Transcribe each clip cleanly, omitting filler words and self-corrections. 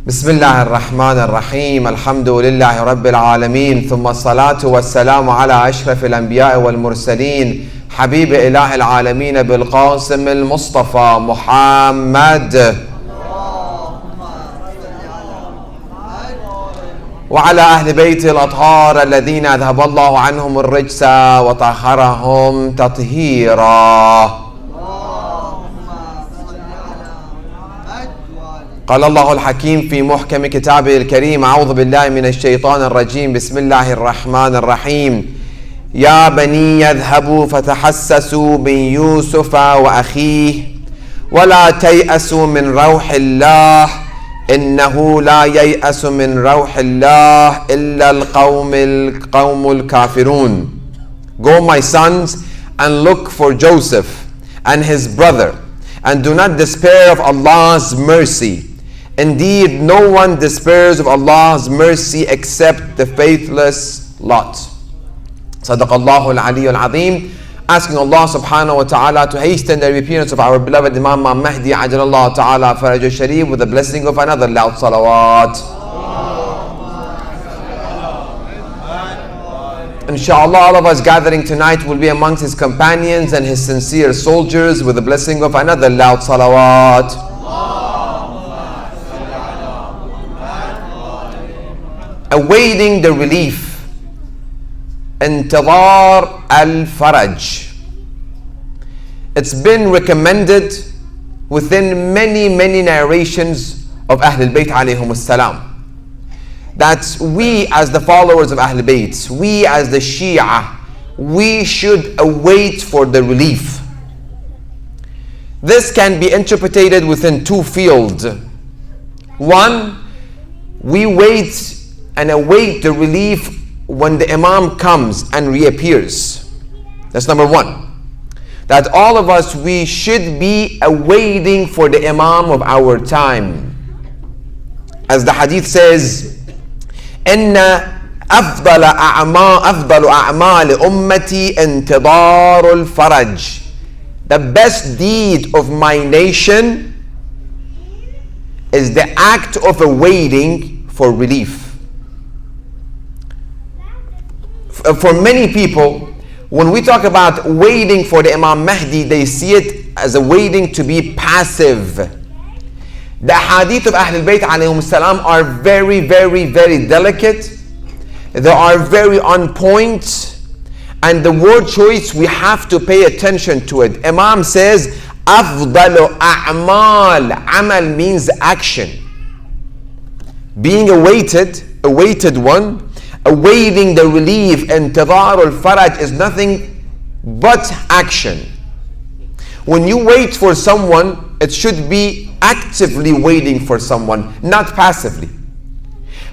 بسم الله الرحمن الرحيم الحمد لله رب العالمين ثم الصلاة والسلام على أشرف الأنبياء والمرسلين حبيب إله العالمين بالقاسم المصطفى محمد وعلى أهل بيت الأطهار الذين أذهب الله عنهم الرجس وطهرهم تطهيرا. قال الله الحكيم في محكم كتابه الكريم أعوذ بالله من الشيطان الرجيم بسم الله الرحمن الرحيم يا بني يذهبوا فتحسسوا من يوسف وأخيه ولا تيأسوا من روح الله إنه لا ييأس من روح الله إلا القوم الكافرون. Go my sons and look for Joseph and his brother and do not despair of Allah's mercy. Indeed, no one despairs of Allah's mercy except the faithless lot. Sadaqallahu al-Ali al-Azim. Asking Allah subhanahu wa ta'ala to hasten the appearance of our beloved Imam Al-Mahdi ajalallah ta'ala faraj sharif with the blessing of another loud salawat. Inshallah, all of us gathering tonight will be amongst his companions and his sincere soldiers with the blessing of another loud salawat. Awaiting the relief, intidar al-faraj. It's been recommended within many narrations of Ahlul Bayt alayhum as-salam that we as the followers of Ahlul Bayt, we as the Shia, we should await for the relief. This can be interpreted within two fields. One, we wait and await the relief when the Imam comes and reappears. That's number one. That all of us, we should be awaiting for the Imam of our time. As the hadith says, إن أفضل أعمال أمتي انتظار الفرج. The best deed of my nation is the act of awaiting for relief. For many people, when we talk about waiting for the Imam Mahdi, they see it as a waiting to be passive. The hadith of Ahlul Bayt alayhum salam are very delicate. They are very on point. And the word choice, we have to pay attention to it. Imam says, أفضل أعمال. Amal means action. Being awaited one, awaiting the relief, intidar al-faraj is nothing but action. When you wait for someone, it should be actively waiting for someone, not passively.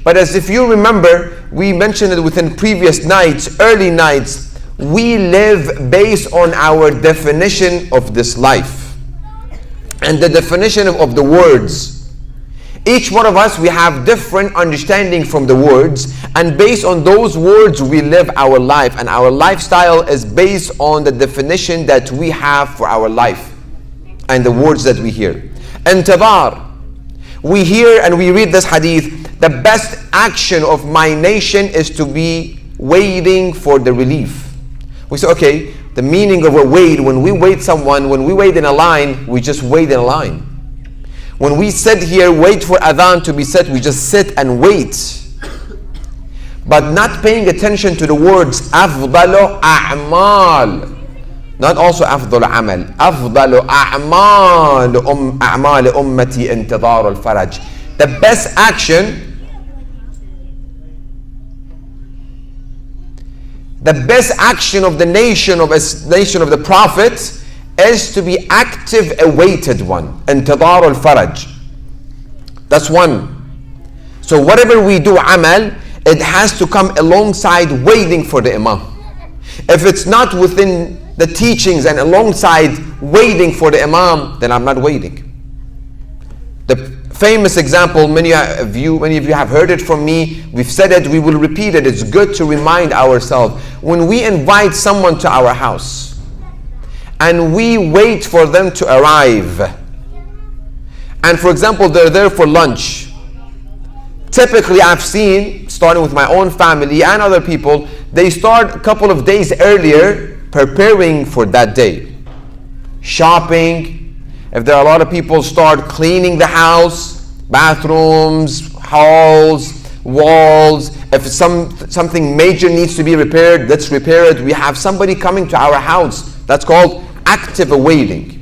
But as if you remember, we mentioned it within previous nights, early nights, we live based on our definition of this life and the definition of the words. Each one of us, we have different understanding from the words, and based on those words we live our life, and our lifestyle is based on the definition that we have for our life and the words that we hear. Intidar, we hear and we read this hadith, the best action of my nation is to be waiting for the relief. We say, okay, the meaning of a wait, when we wait someone, when we wait in a line, we just wait in a line. When we sit here, wait for adhan to be said, we just sit and wait. But not paying attention to the words أفضل أعمال, not also أفضل عمل, أفضل أعمال أمتي انتظار الفرج. The best action, of the nation of the Prophet is to be active, awaited one. Intidar al-faraj. That's one. So whatever we do, amal, it has to come alongside waiting for the Imam. If it's not within the teachings and alongside waiting for the Imam, then I'm not waiting. The famous example, many of you have heard it from me. We've said it, we will repeat it. It's good to remind ourselves. When we invite someone to our house, and we wait for them to arrive, and for example they're there for lunch, typically I've seen, starting with my own family and other people, they start a couple of days earlier preparing for that day. Shopping. If there are a lot of people, start cleaning the house, bathrooms, halls, walls. If something major needs to be repaired, let's repair it. We have somebody coming to our house. That's called active awaiting.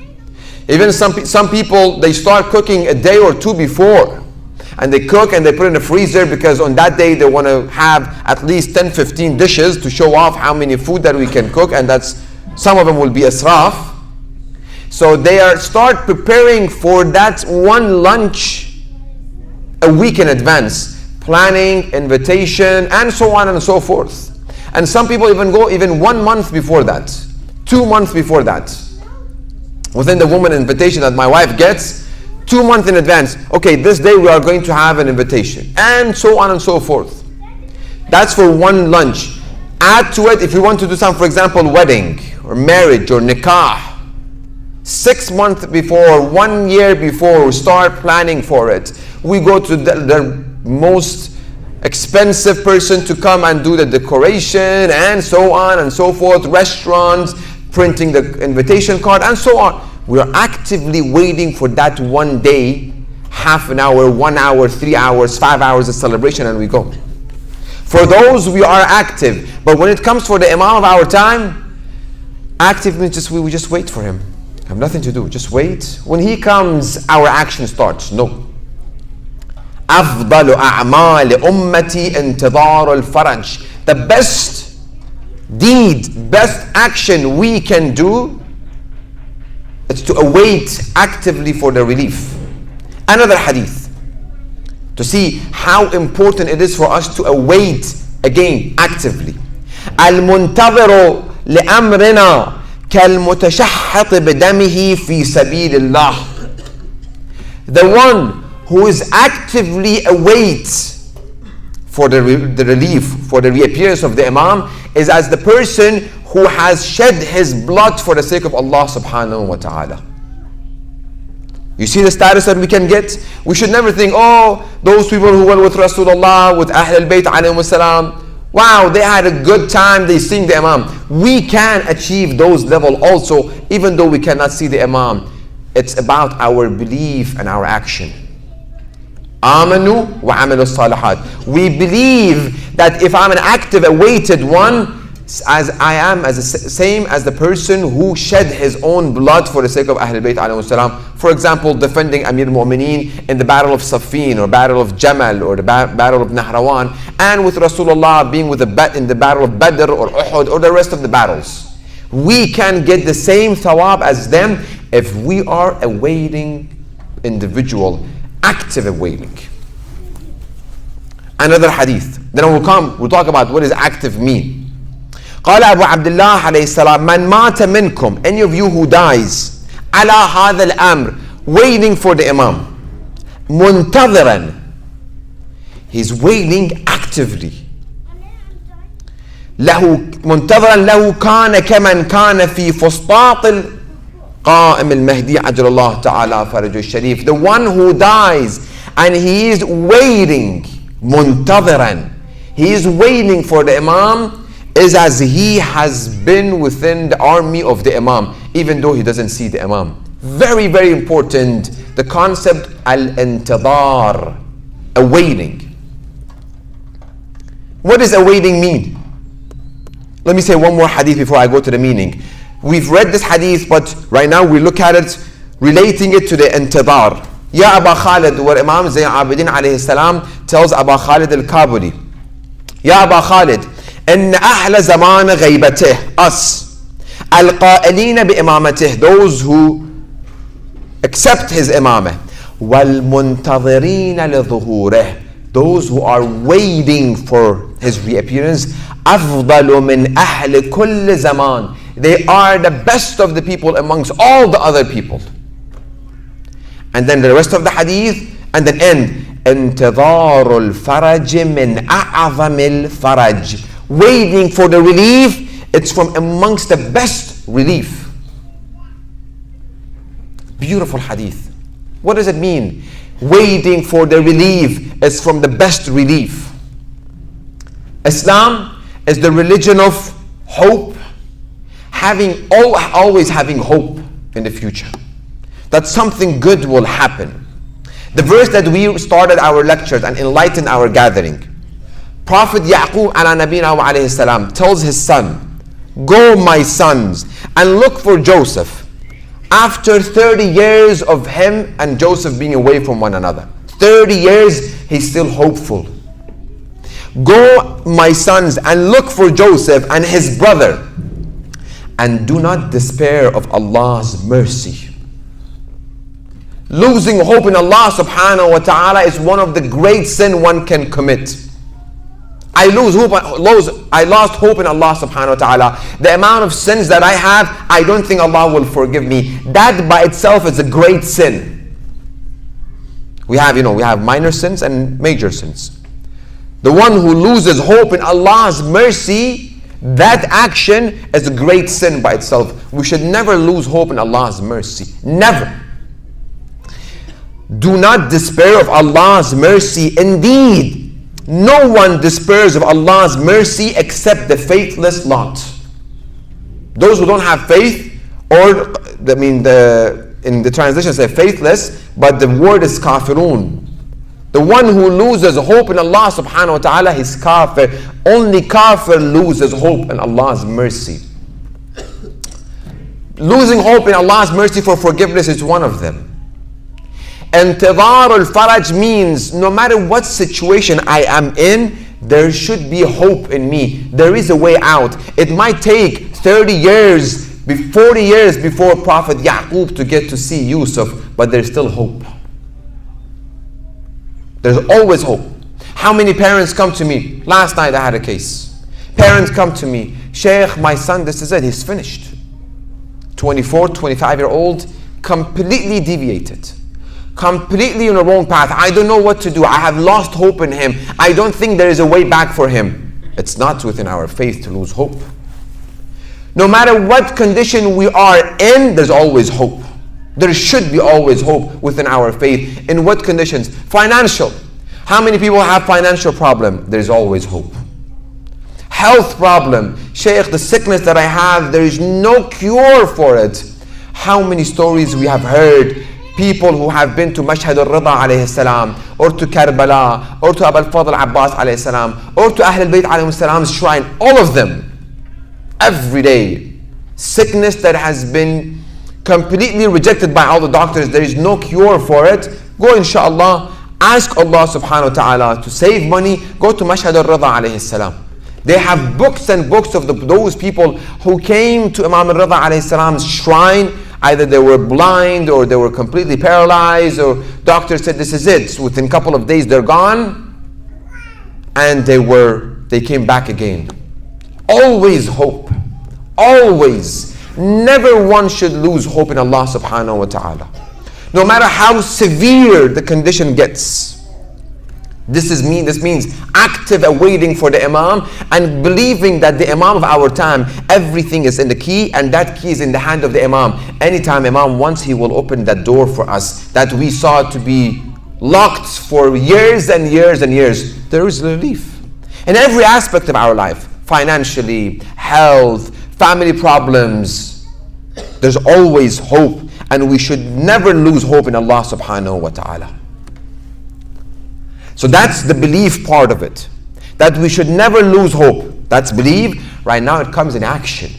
Even some people, they start cooking a day or two before, and they cook and they put in the freezer because on that day they want to have at least 10-15 dishes to show off how many food that we can cook, and that's some of them will be israf. So they start preparing for that one lunch a week in advance, planning, invitation, and so on and so forth. And some people even go 1 month before that, 2 months before that. Within the woman invitation that my wife gets, 2 months in advance. Okay, this day we are going to have an invitation, and so on and so forth. That's for one lunch. Add to it if you want to do some, for example, wedding or marriage or nikah. 6 months before, 1 year before, we start planning for it. We go to the most expensive person to come and do the decoration, and so on and so forth. Restaurants, printing the invitation card, and so on. We are actively waiting for that one day, half an hour, 1 hour, 3 hours, 5 hours of celebration, and we go. For those, we are active. But when it comes for the Imam of our time, active means we just wait for him. Have nothing to do, just wait. When he comes, our action starts. No. أفضل أعمال أمتي انتظار الفرج. The best deed, best action we can do is to await actively for the relief. Another hadith to see how important it is for us to await again actively. المنتظر لأمرنا كالمتشحط بدمه في سبيل الله. The one who is actively awaits for the relief, for the reappearance of the Imam, is as the person who has shed his blood for the sake of Allah subhanahu wa ta'ala. You see the status that we can get? We should never think, oh, those people who went with Rasulullah, with Ahl al-Bayt alayhim salam, wow, they had a good time, they sing the Imam. We can achieve those levels also, even though we cannot see the Imam. It's about our belief and our action. Amanu wa amilu salihat. We believe that if I'm an active, awaited one, as I am same as the person who shed his own blood for the sake of Ahl al-Bayt alayhi salam. For example, defending Amir al-Mu'mineen in the battle of Saffin, or battle of Jamal, or the battle of Nahrawan, and with Rasulullah being in the battle of Badr or Uhud, or the rest of the battles. We can get the same thawab as them if we are awaiting individual, active awaiting. Another hadith. Then we'll talk about what does active mean. قال أبو عبد الله عليه السلام من مات منكم, any of you who dies, على هذا الأمر, waiting for the Imam, منتظرا, he's waiting actively, له منتظرا له كان كمن كان في فسطاط القائم المهدي عجل الله تعالى فرجه الشريف. The one who dies and he is waiting, منتظرا, he is waiting for the Imam, is as he has been within the army of the Imam, even though he doesn't see the Imam. Very, very important. The concept al-intidar, awaiting. What does awaiting mean? Let me say one more hadith before I go to the meaning. We've read this hadith, but right now we look at it, relating it to the intidar. Ya Aba Khalid, where Imam Zayn Abidin alayhi salam tells Aba Khalid al-Kabuli, Ya Aba Khalid, إن أهل زمان غيبته, us, القائلين بإمامته, those who accept his imamah, والمنتظرين لظهوره, those who are waiting for his reappearance, أفضل من أهل كل زمان, they are the best of the people amongst all the other people. And then the rest of the hadith, and then end, انتظار الفرج من أعظم الفرج, waiting for the relief, it's from amongst the best relief. Beautiful hadith. What does it mean? Waiting for the relief is from the best relief. Islam is the religion of hope, always having hope in the future, that something good will happen. The verse that we started our lectures and enlightened our gathering, Prophet Yaqub ala nabina wa alayhi salam tells his son, go my sons and look for Joseph. After 30 years of him and Joseph being away from one another, 30 years, he's still hopeful. Go my sons and look for Joseph and his brother, and do not despair of Allah's mercy. Losing hope in Allah subhanahu wa ta'ala is one of the great sin one can commit. I lost hope in Allah subhanahu wa ta'ala. The amount of sins that I have, I don't think Allah will forgive me. That by itself is a great sin. We have minor sins and major sins. The one who loses hope in Allah's mercy, that action is a great sin by itself. We should never lose hope in Allah's mercy. Never. Do not despair of Allah's mercy. Indeed, no one despairs of Allah's mercy except the faithless lot. Those who don't have faith, or in the translation say faithless, but the word is kafirun. The one who loses hope in Allah subhanahu wa ta'ala is kafir. Only kafir loses hope in Allah's mercy. Losing hope in Allah's mercy for forgiveness is one of them. Intidhar al-faraj means no matter what situation I am in, there should be hope in me. There is a way out. It might take 30 years, 40 years before Prophet Yaqub to get to see Yusuf, but there's still hope. There's always hope. How many parents come to me? Last night I had a case. Parents come to me, Sheikh, my son, this is it, he's finished. 24, 25-year-old, completely deviated. Completely on the wrong path. I don't know what to do. I have lost hope in him. I don't think there is a way back for him. It's not within our faith to lose hope. No matter what condition we are in, there's always hope. There should be always hope within our faith. In what conditions? Financial. How many people have financial problem? There's always hope. Health problem. Sheikh, the sickness that I have, there is no cure for it. How many stories we have heard. People who have been to Mashhad al-Rida alayhi salam, or to Karbala, or to Abu al-Fadl Abbas alayhi salam, or to Ahl al-Bayt alayhi salam's shrine. All of them. Every day. Sickness that has been completely rejected by all the doctors. There is no cure for it. Go inshallah, ask Allah subhanahu wa ta'ala to save money. Go to Mashhad al-Rida alayhi salam. They have books and books of those people who came to Imam al-Rida alayhi salam's shrine. Either they were blind or they were completely paralyzed, or doctors said this is it. So within a couple of days they're gone, and they came back again. Always hope. Always. Never one should lose hope in Allah subhanahu wa ta'ala. No matter how severe the condition gets. This means active awaiting for the Imam and believing that the Imam of our time, everything is in the key, and that key is in the hand of the Imam. Anytime Imam wants, he will open that door for us that we saw to be locked for years and years and years. There is relief in every aspect of our life. Financially, health, family problems. There's always hope, and we should never lose hope in Allah subhanahu wa ta'ala. So that's the belief part of it. That we should never lose hope. That's belief. Right now it comes in action.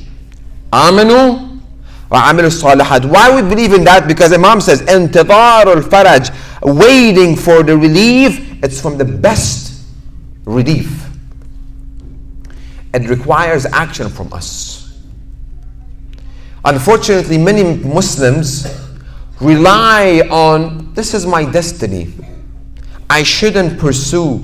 Amanu wa amilu salihat. Why we believe in that? Because Imam says, intidhar al-faraj, waiting for the relief. It's from the best relief. It requires action from us. Unfortunately, many Muslims rely on, this is my destiny. I shouldn't pursue.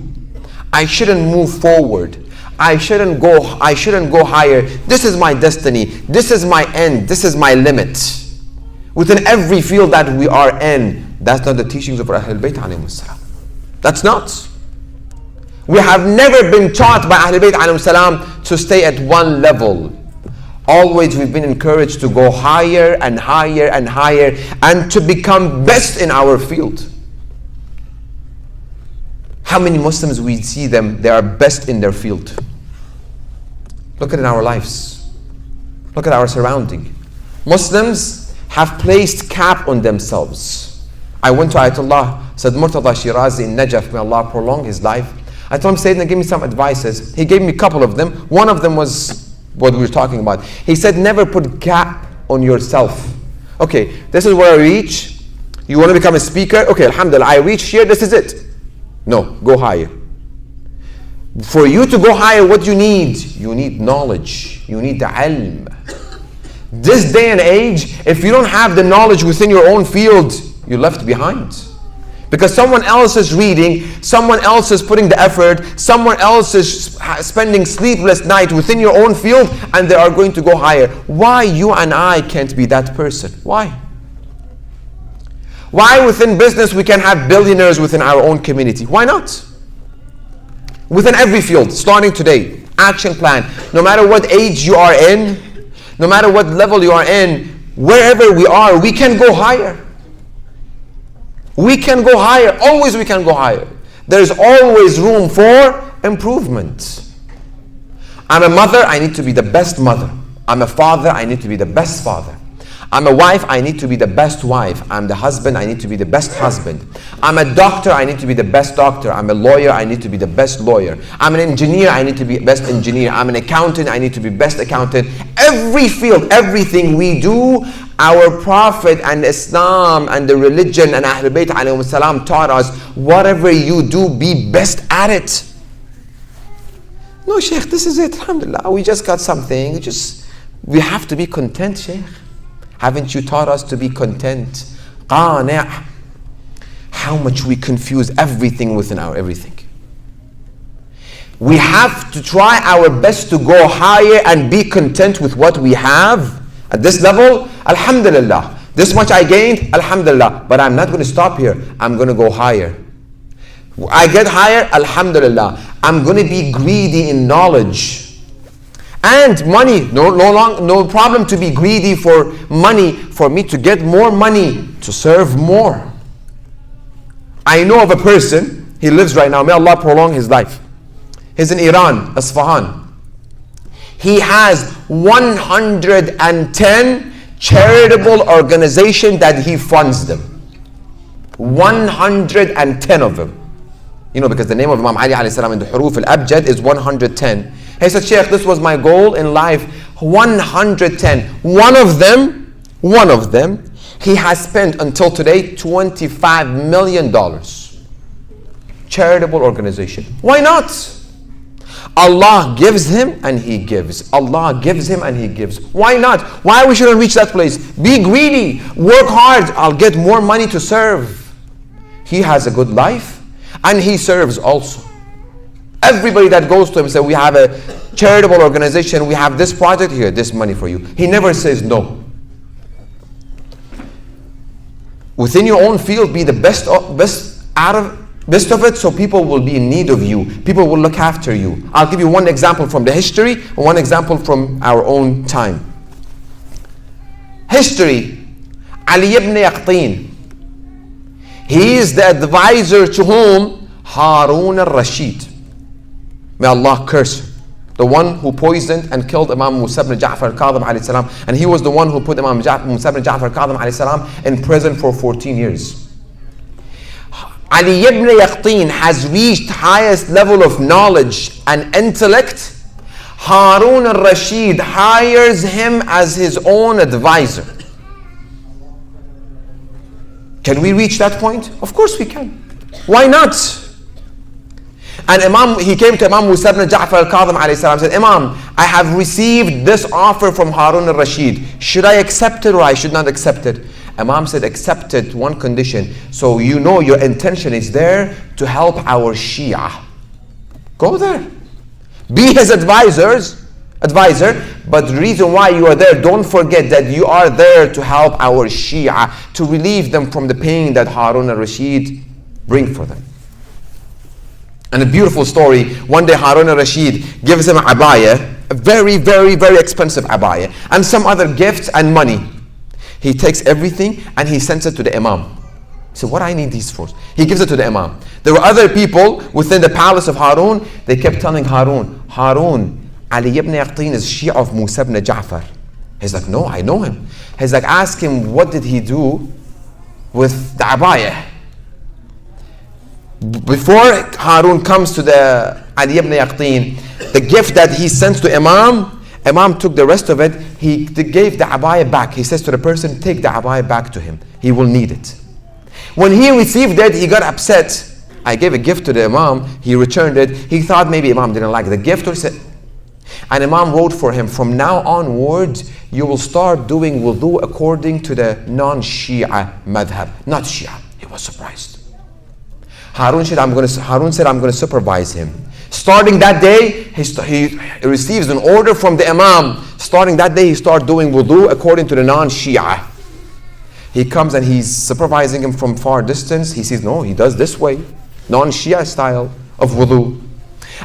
I shouldn't move forward. I shouldn't go higher. This is my destiny. This is my end. This is my limit. Within every field that we are in, that's not the teachings of Ahl al-Bayt alayhim salam. That's not. We have never been taught by Ahl al-Bayt alayhim salam to stay at one level. Always we've been encouraged to go higher and higher and higher, and to become best in our field. how many Muslims we see them, they are best in their field. Look at it in our lives. Look at our surrounding. Muslims have placed cap on themselves. I went to Ayatollah Said Murtada Shirazi in Najaf, may Allah prolong his life. I told him, Sayyidina, give me some advices. He gave me a couple of them. One of them was what we were talking about. He said, never put cap on yourself. Okay, this is where I reach. You want to become a speaker? Okay, alhamdulillah, I reach here, this is it. No, go higher. For you to go higher, what you need? You need knowledge. You need the ilm. This day and age, if you don't have the knowledge within your own field, you're left behind. Because someone else is reading, someone else is putting the effort, someone else is spending sleepless night within your own field, and they are going to go higher. Why you and I can't be that person? Why? Why within business we can have billionaires within our own community? Why not? Within every field, starting today, action plan. No matter what age you are in, no matter what level you are in, wherever we are, we can go higher. We can go higher. Always we can go higher. There's always room for improvement. I'm a mother, I need to be the best mother. I'm a father, I need to be the best father. I'm a wife, I need to be the best wife. I'm the husband, I need to be the best husband. I'm a doctor, I need to be the best doctor. I'm a lawyer, I need to be the best lawyer. I'm an engineer, I need to be best engineer. I'm an accountant, I need to be best accountant. Every field, everything we do, our Prophet and Islam and the religion and Ahlul Bayt alayhim salam taught us, whatever you do, be best at it. No, Sheikh, this is it, alhamdulillah. We just got something. We have to be content, Sheikh. Haven't you taught us to be content? Qani'. How much we confuse everything within our everything. We have to try our best to go higher and be content with what we have. At this level, alhamdulillah. This much I gained, alhamdulillah. But I'm not going to stop here. I'm going to go higher. I get higher, alhamdulillah. I'm going to be greedy in knowledge. And money, no problem to be greedy for money, for me to get more money, to serve more. I know of a person, he lives right now, may Allah prolong his life. He's in Iran, Isfahan. He has 110 charitable organizations that he funds them. 110 of them. You know, because the name of Imam Ali alayhi salam in the Huruf al-Abjad is 110. He said, Sheikh, this was my goal in life, 110. One of them, he has spent until today $25 million. Charitable organization. Why not? Allah gives him and he gives. Allah gives him and he gives. Why not? Why we shouldn't reach that place? Be greedy. Work hard. I'll get more money to serve. He has a good life and he serves also. Everybody that goes to him says, we have a charitable organization, we have this project here, this money for you. He never says no. Within your own field, be the best of it, so people will be in need of you. People will look after you. I'll give you one example from the history, and one example from our own time. History, Ali ibn Yaqteen. He is the advisor to whom? Harun al-Rashid. May Allah curse him. The one who poisoned and killed Imam Musa ibn Ja'far al-Kadhim alayhi salam. And he was the one who put Imam Musa ibn Ja'far al-Kadhim alayhi salam in prison for 14 years. Ali ibn Yaqteen has reached highest level of knowledge and intellect. Harun al-Rashid hires him as his own advisor. Can we reach that point? Of course we can. Why not? And he came to Imam Musa ibn Ja'far al-Kadhim alayhi salam and said, Imam, I have received this offer from Harun al-Rashid. Should I accept it or I should not accept it? Imam said, accept it, one condition. So you know your intention is there to help our Shia. Go there. Be his advisor. But the reason why you are there, don't forget that you are there to help our Shia, to relieve them from the pain that Harun al-Rashid bring for them. And a beautiful story, one day Harun al-Rashid gives him a abaya, a very, very, very expensive abaya, and some other gifts and money. He takes everything and he sends it to the Imam. He said, what do I need these for? He gives it to the Imam. There were other people within the palace of Harun. They kept telling Harun, Ali ibn Yaqtin is Shia of Musa ibn Ja'far. He's like, no, I know him. He's like, ask him, what did he do with the abaya? Before Harun comes to the Ali ibn Yaqtin, the gift that he sends to Imam took the rest of it. He gave the abaya back. He says to the person, take the abaya back to him. He will need it. When he received it, he got upset. I gave a gift to the Imam. He returned it. He thought maybe Imam didn't like the gift. Or said, and Imam wrote for him, from now onwards, you will start doing wudu according to the non-Shia madhab, not Shia. He was surprised. Harun said, I'm going to supervise him. Starting that day, he receives an order from the Imam. Starting that day, he started doing wudu according to the non-Shia. He comes and he's supervising him from far distance. He sees, no, he does this way, non-Shia style of wudu.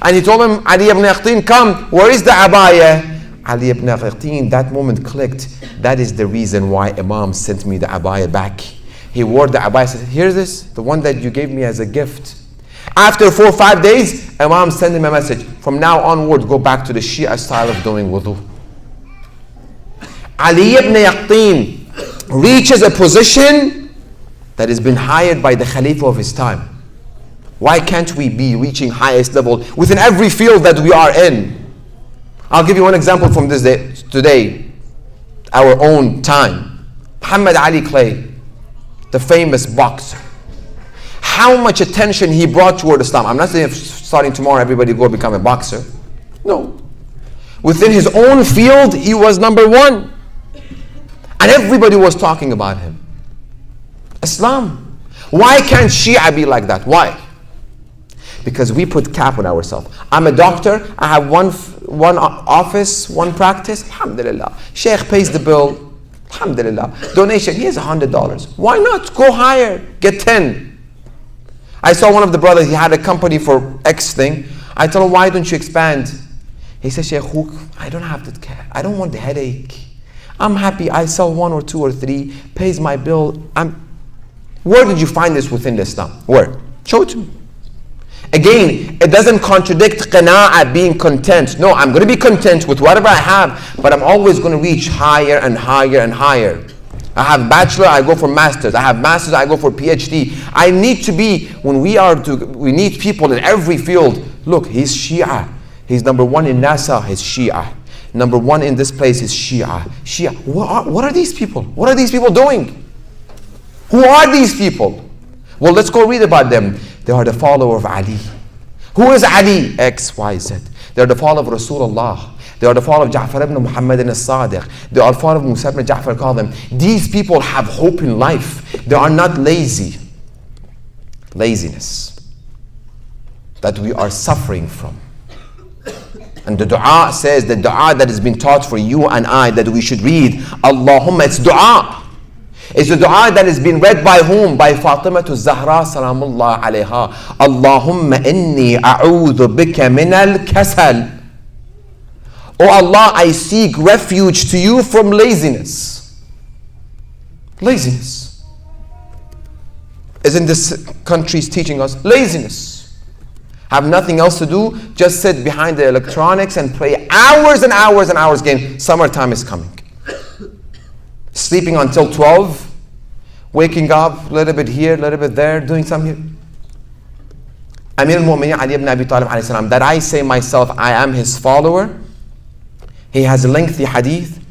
And he told him, Ali ibn Yaqtin, come, where is the abaya? Ali ibn Yaqtin, that moment clicked. That is the reason why Imam sent me the abaya back. He wore the abaya, said, here's this, the one that you gave me as a gift. After 4 or 5 days, Imam sent him a message. From now onward, go back to the Shia style of doing wudu. Ali ibn Yaqtin reaches a position that has been hired by the Khalifa of his time. Why can't we be reaching highest level within every field that we are in? I'll give you one example from this day, today, our own time. Muhammad Ali Clay, the famous boxer. How much attention he brought toward Islam. I'm not saying starting tomorrow everybody go become a boxer. No. Within his own field, he was number one. And everybody was talking about him. Islam. Why can't Shia be like that? Why? Because we put cap on ourselves. I'm a doctor. I have one office, one practice. Alhamdulillah. Sheikh pays the bill. Alhamdulillah. Donation. He has $100. Why not? Go higher. Get 10. I saw one of the brothers. He had a company for X thing. I told him, why don't you expand? He said, Sheikh, I don't have the care. I don't want the headache. I'm happy. I sell 1 or 2 or 3. Pays my bill. Where did you find this within Islam? Where? Show it to me. Again, it doesn't contradict qana'ah, being content. No, I'm going to be content with whatever I have, but I'm always going to reach higher and higher and higher. I have bachelor, I go for masters. I have masters, I go for PhD. I need to be, we need people in every field. Look, he's Shia. He's number 1 in NASA, he's Shia. Number 1 in this place is Shia. Shia. What are these people? What are these people doing? Who are these people? Well, let's go read about them. They are the follower of Ali. Who is Ali? X, Y, Z. They are the follower of Rasulullah. They are the follower of Ja'far ibn Muhammad al-Sadiq. They are the follower of Musa ibn Ja'far, call them. These people have hope in life. They are not lazy. Laziness that we are suffering from. And the dua says, the dua that has been taught for you and I, that we should read, Allahumma, it's dua. It's a dua that has been read by whom? By Fatima Zahra salamullah alayha. Allahumma inni a'udhu bika min al-kasal. Oh Allah, I seek refuge to you from laziness. Laziness. Isn't this country's teaching us? Laziness. Have nothing else to do, just sit behind the electronics and play hours and hours and hours game. Summertime is coming. Sleeping until 12, waking up a little bit here, a little bit there, doing something. Amir al-Mu'mineen Ali ibn Abi Talib alayhi salam, that I say myself, I am his follower. He has a lengthy hadith.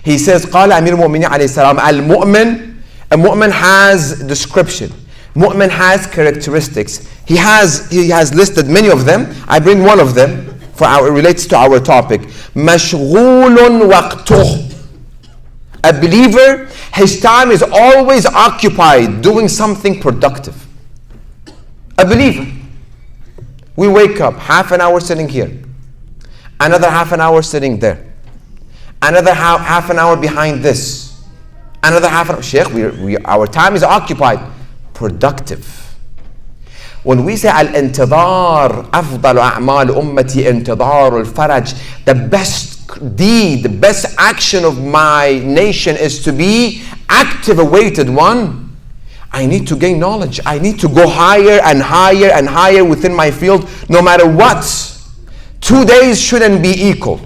He says, قال Amir al-Mu'mineen alayhi salam, al-mu'min, a mu'min has description. Mu'min has characteristics. He has listed many of them. I bring one of them, it relates to our topic. مشغول وقته. A believer, his time is always occupied doing something productive. A believer. We wake up, half an hour sitting here, another half an hour sitting there, another half an hour behind this, another half an hour. Sheikh, our time is occupied. Productive. When we say al-intidar, afdal a'mal ummati intidar al-faraj, the best deed, the best action of my nation is to be active, awaited one. I need to gain knowledge. I need to go higher and higher and higher within my field, no matter what. 2 days shouldn't be equal.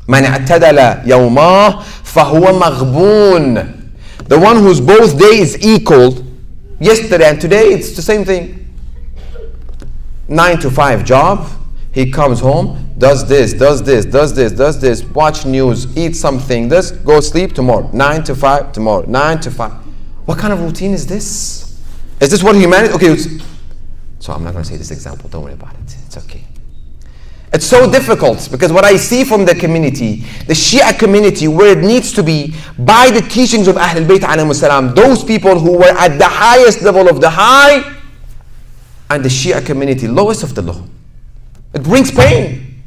من اعتدل يوماه فهو مغبون. The one whose both days equal, yesterday and today, it's the same thing. 9 to 5 job, he comes home, does this, watch news, eat something, this, go sleep tomorrow. 9 to 5 tomorrow, 9 to 5. What kind of routine is this? Is this what humanity? Okay, so I'm not going to say this example, don't worry about it, it's okay. It's so difficult because what I see from the community, the Shia community, where it needs to be, by the teachings of Ahlul Bayt alayhimus salam, those people who were at the highest level of the high, and the Shia community, lowest of the low. It brings pain.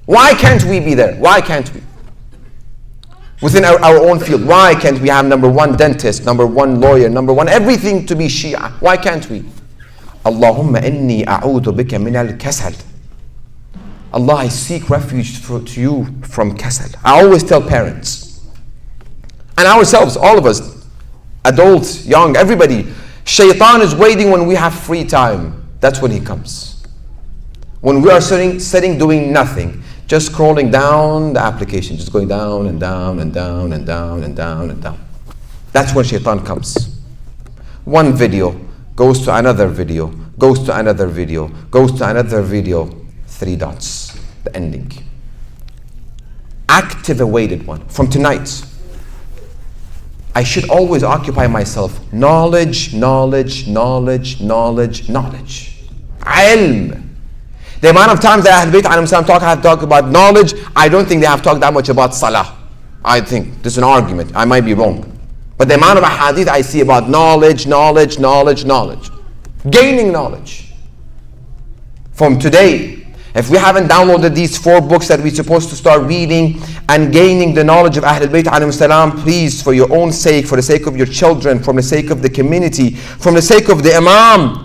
Why can't we be there? Why can't we? Within our own field, why can't we have number one dentist, number one lawyer, number one everything to be Shia? Why can't we? Allahumma inni a'udhu bika min al-kasal. Allah, I seek refuge to you from kasal. I always tell parents, and ourselves, all of us, adults, young, everybody, Shaitan is waiting when we have free time. That's when he comes. When we are sitting doing nothing, just scrolling down the application, just going down and down and down and down and down and down. That's when Shaitan comes. One video goes to another video, goes to another video, goes to another video. 3 dots, the ending. Activated one. From tonight, I should always occupy myself. Knowledge, knowledge, knowledge, knowledge, knowledge. Ilm. The amount of times that Ahlul Bayt alayhim salam have talked about knowledge, I don't think they have talked that much about salah. I think this is an argument. I might be wrong. But the amount of hadith I see about knowledge, knowledge, knowledge, knowledge. Gaining knowledge. From today, if we haven't downloaded these 4 books that we're supposed to start reading and gaining the knowledge of Ahlul Bayt alayhim salam, please, for your own sake, for the sake of your children, from the sake of the community, from the sake of the Imam,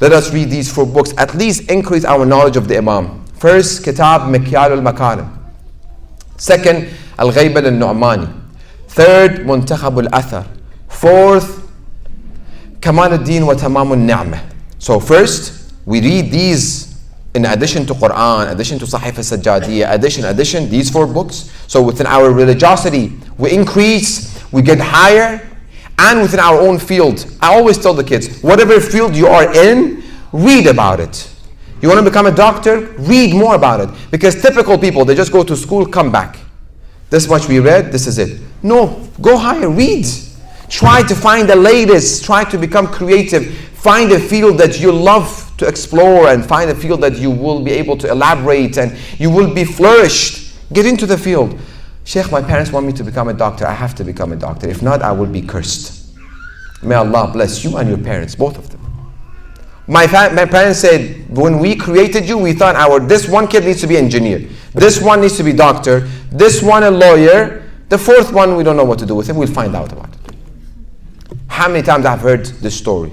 let us read these 4 books. At least increase our knowledge of the Imam. First, Kitab Mikyal al-Makarim. Second, Al-Ghayb al-Nu'mani. Third, Muntakhab al-Athar. Fourth, Kamal al-Din wa Tamam al-Ni'mah. So first, we read these in addition to Quran, addition to Sahif al-Sajjadiyya, addition, these 4 books. So within our religiosity, we increase, we get higher, and within our own field. I always tell the kids, whatever field you are in, read about it. You want to become a doctor? Read more about it. Because typical people, they just go to school, come back. This much we read, this is it. No, go higher, read. Try to find the latest, try to become creative. Find a field that you love to explore and find a field that you will be able to elaborate and you will be flourished. Get into the field. Sheikh, my parents want me to become a doctor. I have to become a doctor. If not, I will be cursed. May Allah bless you and your parents, both of them. My parents said, when we created you, we thought this one kid needs to be engineer. This one needs to be doctor. This one a lawyer. The 4th one, we don't know what to do with him. We'll find out about it. How many times I've heard this story?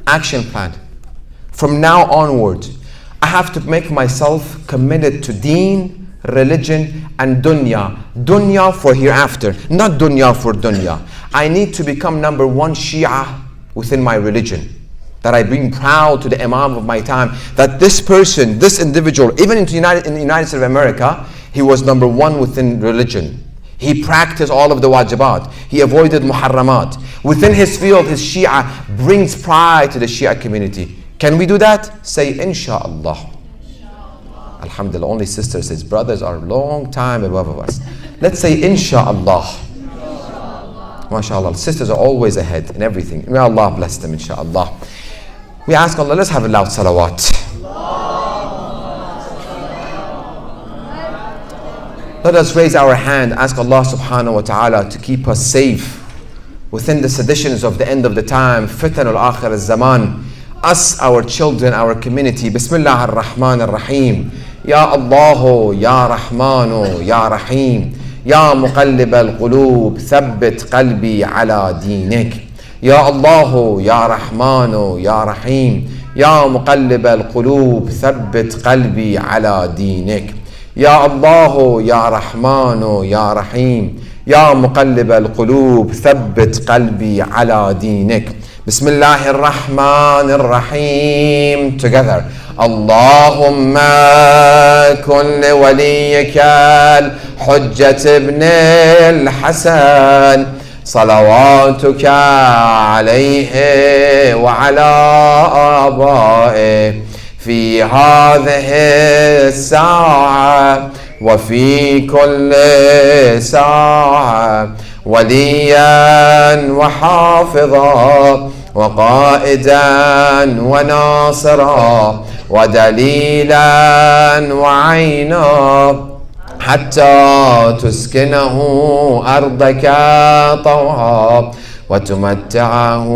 Action plan. From now onward, I have to make myself committed to deen, religion, and dunya. Dunya for hereafter, not dunya for dunya. I need to become number 1 Shia within my religion. That I bring proud to the Imam of my time. That this person, this individual, even in the United States of America, he was number 1 within religion. He practiced all of the wajibat. He avoided muharramat. Within his field, his Shia brings pride to the Shia community. Can we do that? Say, Insha'Allah. Alhamdulillah, only sisters, his brothers are a long time above us. Let's say, Insha'Allah. MashaAllah, sisters are always ahead in everything. May Allah bless them, Insha'Allah. We ask Allah, let's have a loud salawat. Let us raise our hand, ask Allah subhanahu wa ta'ala to keep us safe within the seditions of the end of the time, fitan al-akhir al-zaman, us, our children, our community. Bismillah ar-Rahman ar-Rahim. Ya Allah, Ya Rahmanu, Ya Rahim. Ya muqallib al-qulub, thabbit qalbi ala dinik. Ya Allah, Ya Rahmanu, Ya Rahim. Ya muqallib al-qulub, thabbit qalbi ala dinik. Ya Allah, Ya Rahmanu, Ya Rahim. يا مقلب القلوب ثبت قلبي على دينك. بسم الله الرحمن الرحيم together. اللهم كن لوليك الحجة ابن الحسن صلواتك عليه وعلى آبائه في هذه الساعة وفي كل ساعة وليا وحافظا وقائدا وناصرا ودليلا وعينا حتى تسكنه أرضك طوعا وتمتعه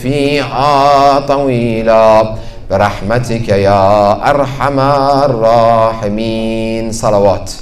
فيها طويلا برحمتك يا أرحم الراحمين. صلوات.